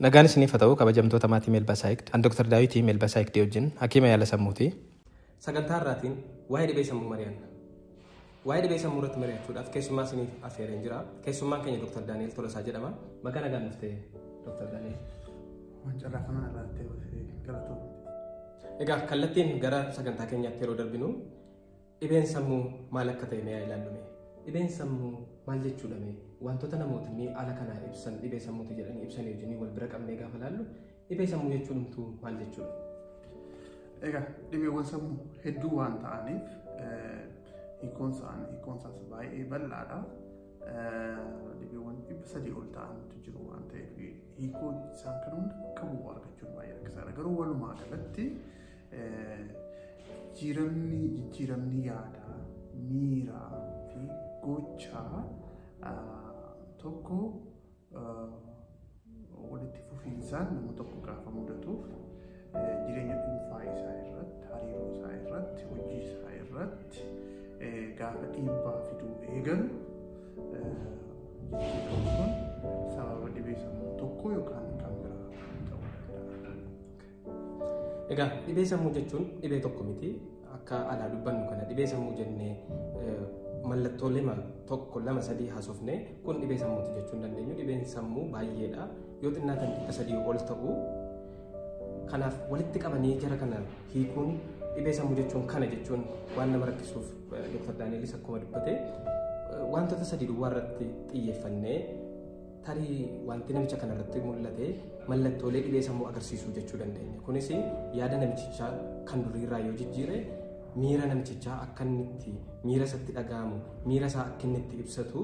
Nagaan isiniif haa ta'u kabajamtoota maatii Meelbasaayikd. An Dr. Daawitii Meelbasaayikdii wajjin hakiima yaala sammuuti. Sagantaa irraatiin waa'ee dhibee sammuu mari'anna. Waa'ee dhibee sammuu irratti mari'achuudhaaf keessummaa isiniif affeereen jira. Keessummaan keenya Dr. Daani'el Tolosaa jedhama. Maqaa nagaan dhuftee Dr. Daani'el. Wancalaa kanaa irratti galatoo. Egaa kallattiin gara sagantaa keenyaatti yeroo darbinu dhibeen sammuu maal akka ta'e mee ilaallume. Dhibeen sammuu maal jechuudha mee? Wantoota namoonni haala kanaa ibsan dhibee sammuuti jedhanii ibsan wajjin wal bira qabnee gaafa ilaallu dhibee sammuu jechuun maal jechuudha? Egaa dhibeewwan sammuu hedduu waan ta'aniif hiikoon isaas baay'ee bal'aadha. Dhibeewwan 300 ol ta'antu jiru waan ta'eef hiikoon isaan kan hunda qabu argachuun baay'ee rakkisaadha. Garuu walumaa galatti jijjiiramni yaadaa, miiraa fi gochaa tokko walitti fufiinsaan nama tokko gaafa mudatuuf jireenya dhuunfaa isaa irratti, hariiroo isaa irratti, hojii isaa irratti gaafa dhiibbaa fiduu eegalu jijjiiramni kun sababa dhibee sammuu tokko yookaan kan biraa ta'uu danda'a. Egaa dhibee sammuu jechuun dhibee tokko miti. Akka alaa dubbannu kana dhibee sammuu jennee mallattoo tokko lama sadii haasofne kun dhibee sammuuti jechuu dandeenya. Dhibeen sammuu baay'eedha. Yoo xinnaatan 300 ol ta'u. Kanaaf walitti qabanii jara kana hiikuun dhibee sammuu jechuun kana jechuun waan nama rakkisuuf Dr. Daani'elis akkuma dubbate wantoota sadii duwwaa irratti xiyyeeffannee tarii wanti namicha kana irratti mul'ate mallattoolee dhibee sammuu agarsiisuu jechuu dandeenya. Kunis yaada namichichaa kan duriirraa yoo jijjiire miira namichichaa akka inni miira isatti dhaga'amu, miira isaa akka inni itti ibsatu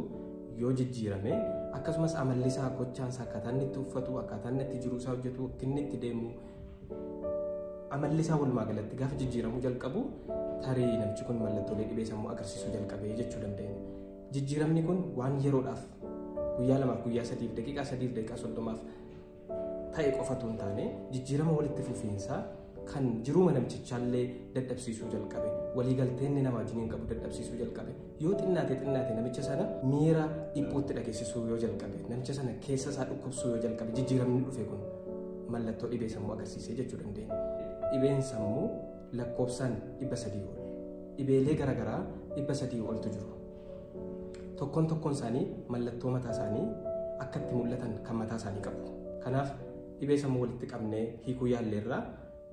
yoo jijjiirame akkasumas amalli isaa, gochaan isaa, akkaataan inni itti uffatu, akkaataan inni itti jiru isaa hojjetu, akka inni itti deemu amalli isaa walumaa galatti gaafa jijjiiramuu jalqabu tarii namichi kun mallattoolee dhibee sammuu agarsiisuu jalqabee jechuu dandeenya. Jijjiiramni kun waan yeroodhaaf guyyaa 2 guyyaa 3 daqiiqaa 3 daqiiqaa 30 ta'e qofatu hin taane jijjiirama walitti fufiinsaa kan jiruma namichichaallee dadhabsiisuu jalqabe, waliigalteen nama wajjin qabu dadhabsiisuu jalqabe, yoo xinnaate namicha sana miira dhiphuutti dhageessisuu yoo jalqabe, namicha sana keessa isaa dhukkubsuu yoo jalqabe jijjiiramni dhufe kun mallattoo dhibee sammuu agarsiisee jechuu dandeenya. Dhibeen sammuu lakkoofsaan 300 ol, dhibeelee garaagaraa 300 oltu jiru. Tokkoon isaanii mallattoo mataa isaanii akka itti mul'atan kan mataa isaanii qabu. Kanaaf dhibee sammuu walitti qabnee hiikuu yaalleerraa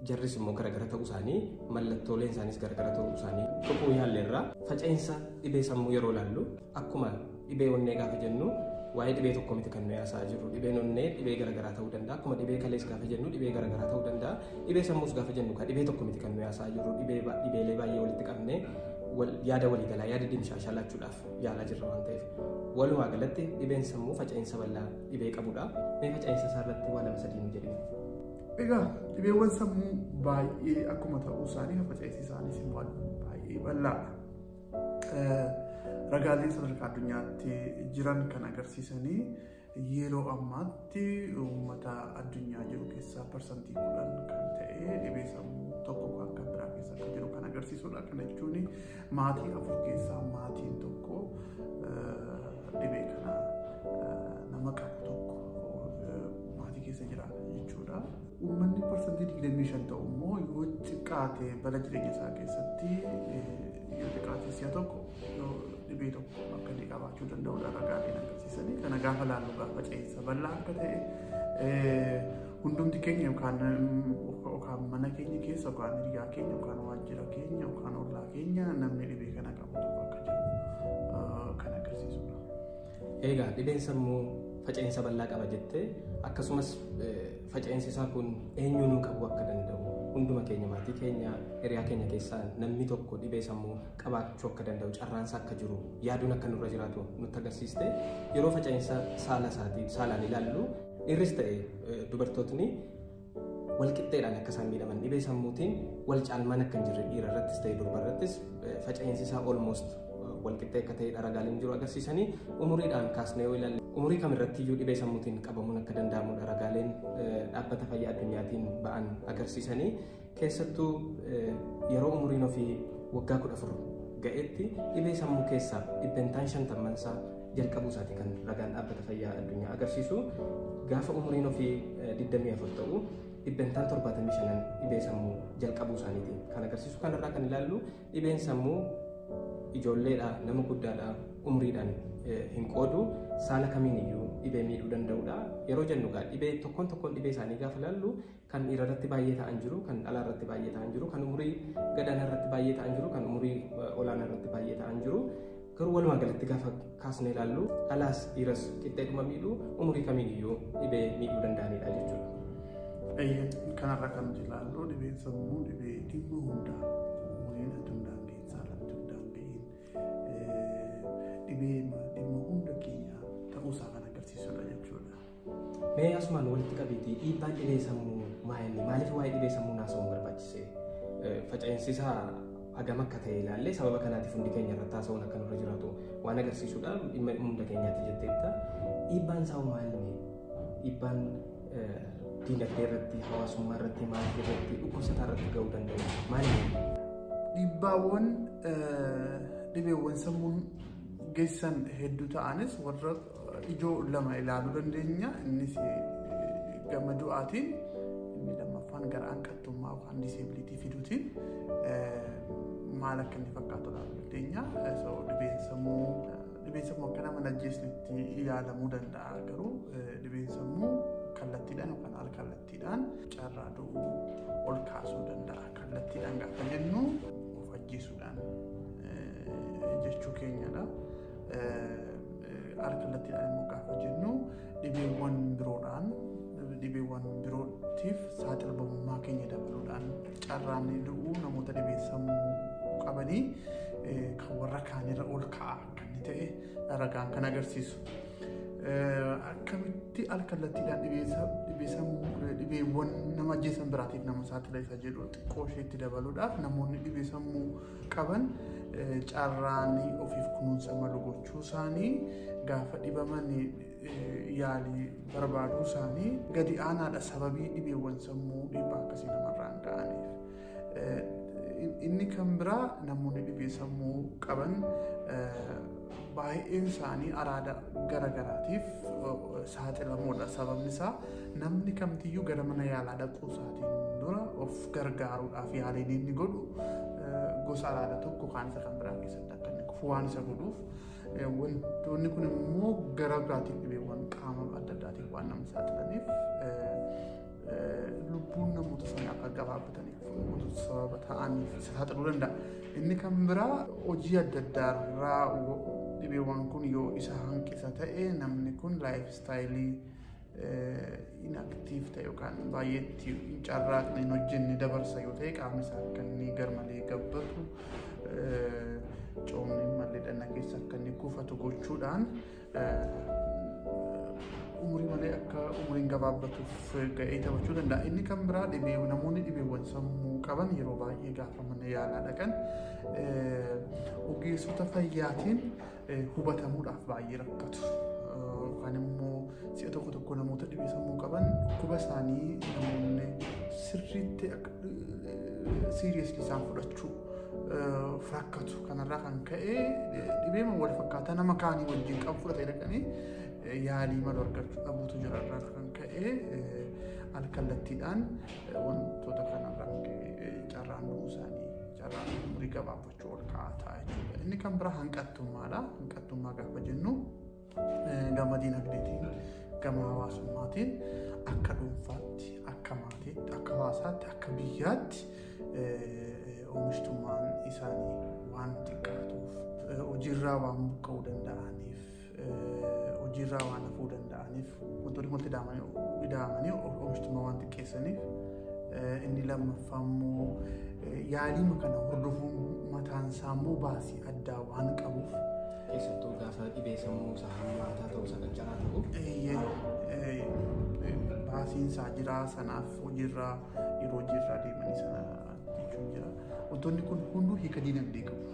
jarris immoo garaagara ta'uu isaanii, mallattooleen isaaniis garaagara ta'uu isaanii tuquu yaalleerraa faca'insa dhibee sammuu yeroo ilaallu akkuma dhibee onnee gaafa jennu waa'ee dhibee tokko miti kan nuyi haasa'aa jirru. Dhibeen onnee dhibee garaagaraa ta'uu danda'a. Akkuma dhibee kalees gaafa jennu dhibee garaagaraa ta'uu danda'a. Dhibee sammuus gaafa jennu dhibee tokko miti kan nuyi haasa'aa jirru. Dhibeelee baay'ee walitti qabnee yaada waliigalaa, yaada dimshaashalachuudhaaf yaalaa jirra waan ta'eef walumaa galatti dhibeen sammuu faca'insa bal'aa dhibee qabudha. Mee faca'insa isaa irratti waa 2-3 nu jedhina. Egaa dhibeewwan sammuu baay'ee akkuma ta'uu isaanii faca'insi isaaniis baay'ee bal'aadha. Ragaaleen sadarkaa addunyaatti jiran kan agarsiisanii yeroo ammaatti uummata addunyaa jiru keessaa parsantii 10 kan ta'e dhibee sammuu tokko kan biraa keessa akka jiru kan agarsiisudha. Kana jechuun maatii 4 keessaa maatiin tokko dhibee kana nama qabu tokko maatii keessa jiraata jechuudha. Uummanni parsantii 25 ta'u immoo yoo xiqqaate bara jireenya isaa keessatti yoo xiqqaate si'a tokko dhibee tokko akka inni qabaachuu danda'udha ragaaleen agarsiisanii. Kana gaafa laallu gaafa faca'insa bal'aa akka ta'e hundumti keenya yookaan mana keenya keessa yookaan hiriyaa keenya yookaan waajjira keenya yookaan ollaa keenya namni dhibee kana qabu tokko akka jiru kan agarsiisudha. Egaa dhibeen sammuu faca'insa bal'aa qaba jettee akkasumas faca'insi isaa kun eenyuunuu qabu akka danda'u hunduma keenya maatii keenya hiriyaa keenya keessaa namni tokko dhibee sammuu qabaachuu akka danda'u carraansa akka jiru yaaduun akka nurra jiraatu nutti agarsiiste yeroo faca'insa saalaan ilaallu dhiirris ta'e dubartootni walqixxeedhaan akka isaan miidhaman dhibee sammuutiin wal caalmaan akka hin jirre dhiira irrattis ta'e durba irrattis faca'insi isaa almost walqixxee akka ta'e ragaaleen jiru agarsiisanii umuriidhaan kaasnee yoo ilaalle umurii kamirrattiyyuu dhibee sammuutiin qabamuun akka danda'amudha ragaaleen dhaabbata fayyaa addunyaatiin ba'an agarsiisanii keessattuu yeroo umuriin ofii waggaa 14 ga'etti dhibee sammuu keessaa 50% jalqabuu isaati kan ragaan dhaabbata fayyaa addunyaa agarsiisu. Gaafa umuriin ofii 24 ta'u dhibbentaan 75 dhibee sammuu jalqabuu isaaniiti kan agarsiisu. Kanarraa kan ilaallu dhibeen sammuu ijoolleedha, nama guddaadha, umriidhaan hin qoodu, saala kamiin iyyuu dhibee miidhuu danda'udha. Yeroo jennu dhibee tokkoon dhibee isaanii gaafa ilaallu kan dhiira irratti baay'ee ta'an jiru, kan dhalaa irratti baay'ee ta'an jiru, kan umurii gadaanaa irratti baay'ee ta'an jiru, kan umurii olaanaa irratti baay'ee ta'an jiru. Garuu walumaa galatti gaafa kaasnee ilaallu dhalaas dhiiras qixxeedhuma miidhuu umurii kamiin iyyuu dhibee miidhuu danda'anidha jechuudha. Kanarra kan nuti ilaallu dhibeen sammuu dhibee dhimma hundaa umuriin addunyaan ga'in saalatti hundaan ga'in dhibee dhimma hunda keenya ta'uusaa kan agarsiisudha jechuudha. Mee asumaan walitti qabiitii dhiibbaan dhibee sammuu maaliif waa'ee dhibee sammuu naasa'uun barbaachise? Faca'insisaa agam akka ta'e ilaallee sababa kanaatiif hundi keenya irratti haasa'uun akka nurra jiraatu waan agarsiisudhaan dhimma hunda keenyaatti jetteetta. Dhiibbaan isaa maali? Dhiibbaan dinagdee irratti, hawaasummaa irratti, maatii irratti, dhukkubsataa irratti ga'uu danda'u maali? Dhibeewwan sammuun geessan hedduu ta'anis warra ijoo lama ilaaluu dandeenya. Innis gama du'aatiin, inni lammaffaan gara hanqattummaa yookaan diseebilitii fiduutiin maal akka inni fakkaatu ilaaluu dandeenya. Dhibeen sammuu akka nama ajjeesnitti yaalamuu danda'a. Garuu dhibeen sammuu kallattiidhaan yookaan al-kallattiidhaan carraa du'uu ol kaasuu danda'a. Kallattiidhaan gaafa jennu of ajjeesuudhaan jechuu keenyadha. Al-kallattiidhaan immoo gaafa jennu dhibeewwan birootiif saaxilamummaa keenya dabaluudhaan carraan du'uu namoota dhibee sammuu qabanii kan warra kaanirra ol ka'a kan ta'e ragaan kan agarsiisu. Akkamitti al-kallattiidhaan dhibeewwan nama ajjeesan biraatiif nama saaxila isa jedhu xiqqoo isheetti dabaluudhaaf namoonni dhibee sammuu qaban carraan ofiif kunuunsa malu gochuu isaanii, gaafa dhibaman yaalii barbaaduu isaanii gadi aanaadha sababii dhibeewwan sammuu dhiibbaa akkasii namarraan ga'aniif. Inni kan biraa namoonni dhibee sammuu qaban baay'een isaanii araada garagaraatiif saaxilamoodha. Sababni isaa namni kamtiyyuu gara mana yaalaa dhaquu isaatiin dura of gargaaruudhaaf yaaliin inni godhu gosa araada tokko kaan isa kan biraa keessatti akka inni kufu waan isa godhuuf wantoonni kun immoo gara biraatiin dhibeewwan qaama adda addaatiif waan nama saaxilaniif lubbuun namoota sana akka gabaabbataniif sababa ta'aniif saaxiluu danda'a. Inni kan biraa hojii adda addaarraa dhibeewwan kun yoo isa hanqisa ta'e namni kun laayif istaayilii inaktiif ta'e yookaan baay'eetti hin carraaqne hin hojjenne dabarsa yoo ta'e qaamni isaa akka inni garmalee gabbatu coomni malee dhanna keessa akka inni kuufatu gochuudhaan umurii malee akka umuriin gabaabbatuuf ga'ee taphachuu danda'a. Inni kan biraa namoonni dhibeewwan sammuu qaban yeroo baay'ee gaafa mana yaalaa dhaqan ogeessota fayyaatiin hubatamuudhaaf baay'ee rakkatu. Yookaan immoo si'a tokko namoota dhibee sammuu qaban dhukkuba isaanii namoonni sirriitti siiriyeesli isaan fudhachuu rakkatu. Kanarraa kan ka'e dhibeema wal fakkaataa nama kaanii wajjin qabu fudhatee dhaqanii yaalii malu argachuu dhabuutu jira. Irraa kan ka'e al-kallattiidhaan wantoota kanarraa carraan du'uu isaanii carraan umurii gabaabbachuu ol ka'aa ta'a jechuudha. Inni kan biraa hanqattummaadha. Hanqattummaa gaafa jennu gama dinagdeetiin, gama hawaasummaatiin, akka dhuunfaatti, akka maatiitti, akka hawaasaatti, akka biyyaatti oomishtummaan isaanii waan xiqqaatuuf, hojiirraa waan buqqa'uu danda'aniif, hojiirraa waan hafuu danda'aniif, wantoonni walitti ida'amanii oomishtummaa waan xiqqeessaniif, inni lammaffaa immoo yaalii kana hordofuun mataan isaa immoo baasii addaa waan qabuuf keessattuu gaafa dhibee sammuu isaa hammaataa ta'uu isa qancaraa ta'u baasiin isaa jira. Sanaaf hojiirraa yeroo hojiirraa deemanii sana jechuun jira. Wantoonni kun hunduu hiika dinagdee qabu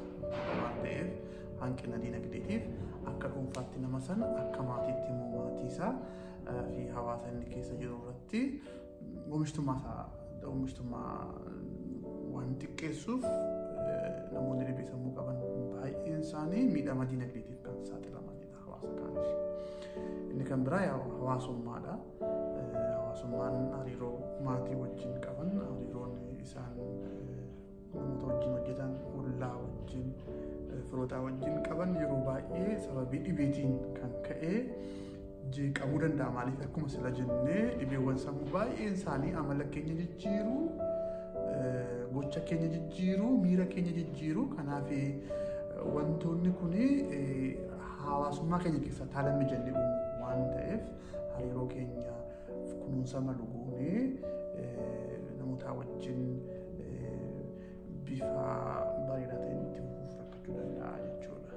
waan ta'eef hanqina dinagdeetiif akka dhuunfaatti nama sana akka maatiitti immoo maatii isaa fi hawaasa inni keessa jiru irratti oomishtummaa waan xiqqeessuuf namoonni dhibee sammuu qaban baay'een isaanii miidhama dinagdeetiif kan saaxilamanidha hawaasa. hawaasa kaanis. Inni kan biraa hawaasummaadha. Hawaasummaan hariiroo maatii wajjin qaban, hariiroon isaan namoota wajjin hojjetan, ollaa wajjin, firootaa wajjin qaban yeroo baay'ee sababii dhibeetiin kan ka'e jeeqamuu danda'a. Maaliif akkuma sila jennee dhibeewwan sammuu baay'een isaanii amala keenya jijjiiruu, gocha keenya jijjiiruu, miira keenya jijjiiruu. Kanaaf wantoonni kun hawaasummaa keenya keessatti haala mijannee uumu waan ta'eef hariiroo keenya kunuunsa malu goonee namoota wajjin bifa bareedaa ta'een itti fufuuf rakkachuu danda'a jechuudha.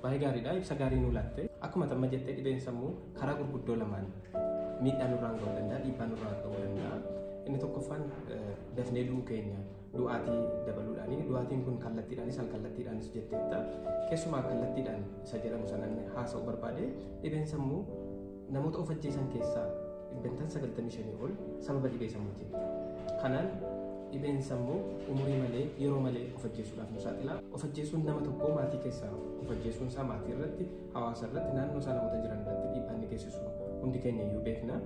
Baay'ee gaariidha. Ibsa gaarii nu laatte. Akkuma tamma jettee dhibeen sammuu karaa gurguddoo lamaan miidhaa nurraan ga'uu danda'a, dhiibbaa nurraan ga'uu danda'a. Inni tokkoffaan dafnee du'uu keenya du'aatii dabaluudhaani. Du'aatiin kun kallattiidhaanis al-kallattiidhaanis jetteetta. Keessumaa kallattiidhaan isa jedhamu sanan haasa'uu barbaade dhibeen sammuu namoota of ajjeesan keessaa 95% ol sababa dhibee sammuutiin. Kanaan dhibeen sammuu umurii malee yeroo malee of ajjeesuudhaaf nu saaxila. Of ajjeesuun nama tokkoo maatii keessaa of ajjeesuun isaa maatii irratti, hawaasa irratti, naannoo isaa namoota jiran irratti dhiibbaa inni geessisu hundi keenya iyyuu beekna.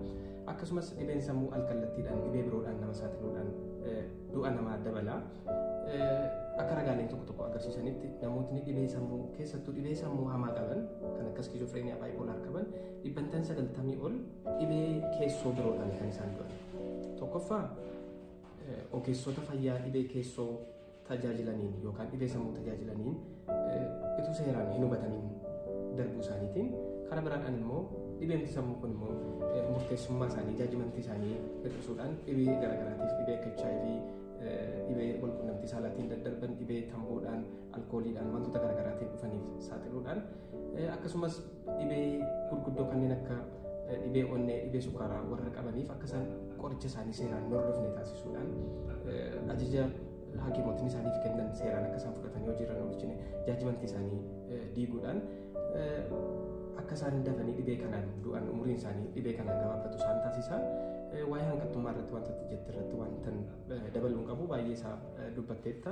Akkasumas dhibeen sammuu al-kallattiidhaan dhibee biroodhaan nama saaxiluudhaan du'a namaa dabala. Akka ragaaleen tokko agarsiisanitti namootni dhibee sammuu keessattuu dhibee sammuu hamaa qaban kan akka skiizofreeniyaa baay'ipoolar qaban 90% ol dhibee keessoo biroodhaan kan isaan du'an. Tokkoffaa ogeessota fayyaa dhibee keessoo tajaajilaniin yookaan dhibee sammuu tajaajilaniin utuu seeraan hin hubatamiin darbuu isaaniitiin, karaa biraadhaan immoo dhibeen sammuu kun immoo murteessummaa isaanii, jaajimantii isaanii hir'isuudhaan dhibee garaagaraatiif dhibee akka HIV, dhibee walqunnamtii saalaatiin daddarban, dhibee tamboodhaan, alkooliidhaan wantoota garaagaraatiin dhufaniif saaxiluudhaan, akkasumas dhibee gurguddoo kanneen akka dhibee onnee, dhibee sukkaaraa warra qabaniif akka isaan qoricha isaanii seeraan hin hordofne taasisuudhaan, ajaja hakiimotni isaaniif kennan seeraan akka isaan fudhatanii hojiirra hin oolchine jaajimantii isaanii diiguudhaan akka isaan dafanii dhibee kanaan du'an, umuriin isaanii dhibee kanaan gabaabbatu isaan taasisa. Waa'ee hanqattummaa irratti wanta jette irratti wanta dabaluun qabu baay'ee isaa dubbatteetta.